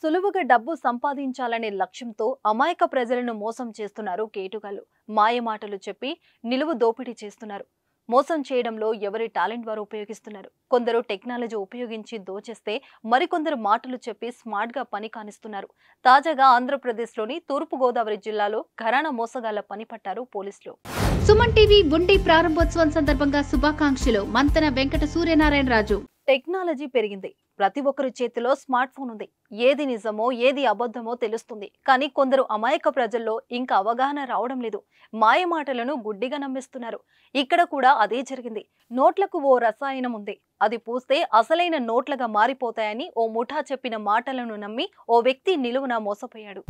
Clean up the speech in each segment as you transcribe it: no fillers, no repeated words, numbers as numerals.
సులువుగా డబ్బు సంపాదించాలనే లక్ష్యంతో అమాయక ప్రజలను మోసం చేస్తున్నారు కేటుగాళ్లు. మాయమాటలు చెప్పి నిలువు దోపిడీ చేస్తున్నారు. మోసం చేయడంలో ఎవరి టాలెంట్ వారు ఉపయోగిస్తున్నారు. కొందరు టెక్నాలజీ ఉపయోగించి దోచేస్తే మరికొందరు మాటలు చెప్పి స్మార్ట్ గా పని కానిస్తున్నారు. తాజాగా ఆంధ్రప్రదేశ్లోని తూర్పు గోదావరి జిల్లాలో ఘరానా మోసగాళ్ల పని పట్టారు పోలీసులు. సుమన్ టీవీ బుండి ప్రారంభోత్సవం సందర్భంగా శుభాకాంక్షలు. మంతన వెంకట సూర్యనారాయణ రాజు. టెక్నాలజీ పెరిగింది. ప్రతి ఒక్కరి చేతిలో స్మార్ట్ ఫోన్ ఉంది. ఏది నిజమో ఏది అబద్ధమో తెలుస్తుంది. కానీ కొందరు అమాయక ప్రజల్లో ఇంకా అవగాహన రావడం లేదు. మాయమాటలను గుడ్డిగా నమ్మిస్తున్నారు. ఇక్కడ కూడా అదే జరిగింది. నోట్లకు ఓ రసాయనం ఉంది. అది పూస్తే అసలైన నోట్లుగా మారిపోతాయని ఓ ముఠా చెప్పిన మాటలను నమ్మి ఓ వ్యక్తి నిలువున మోసపోయాడు.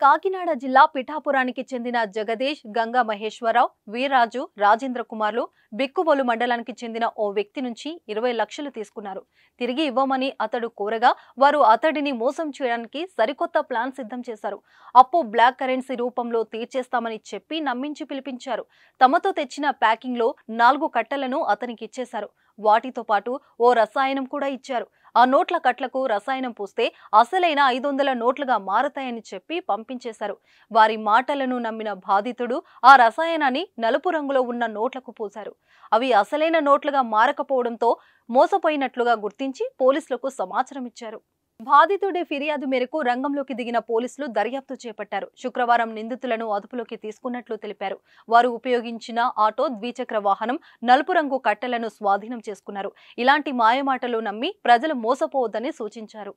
కాకినాడ జిల్లా పిఠాపురానికి చెందిన జగదీష్, గంగా మహేశ్వరరావు, వీర్రాజు, రాజేంద్ర కుమార్లు బిక్కుబోలు మండలానికి చెందిన ఓ వ్యక్తి నుంచి 20 లక్షలు తీసుకున్నారు. తిరిగి ఇవ్వమని అతడు కోరగా వారు అతడిని మోసం చేయడానికి సరికొత్త ప్లాన్ సిద్ధం చేశారు. అప్పు బ్లాక్ కరెన్సీ రూపంలో తీర్చేస్తామని చెప్పి నమ్మించి పిలిపించారు. తమతో తెచ్చిన ప్యాకింగ్ లో 4 కట్టలను అతనికి ఇచ్చేశారు. వాటితో పాటు ఓ రసాయనం కూడా ఇచ్చారు. ఆ నోట్ల కట్లకు రసాయనం పూస్తే అసలైన 500 నోట్లుగా మారతాయని చెప్పి పంపించేశారు. వారి మాటలను నమ్మిన బాధితుడు ఆ రసాయనాన్ని నలుపు రంగులో ఉన్న నోట్లకు పూశారు. అవి అసలైన నోట్లుగా మారకపోవడంతో మోసపోయినట్లుగా గుర్తించి పోలీసులకు సమాచారం ఇచ్చారు. బాధితుడి ఫిర్యాదు మేరకు రంగంలోకి దిగిన పోలీసులు దర్యాప్తు చేపట్టారు. శుక్రవారం నిందితులను అదుపులోకి తీసుకున్నట్లు తెలిపారు. వారు ఉపయోగించిన ఆటో, ద్విచక్ర వాహనం, నలుపు రంగు కట్టెలను స్వాధీనం చేసుకున్నారు. ఇలాంటి మాయమాటలు నమ్మి ప్రజలు మోసపోవద్దని సూచించారు.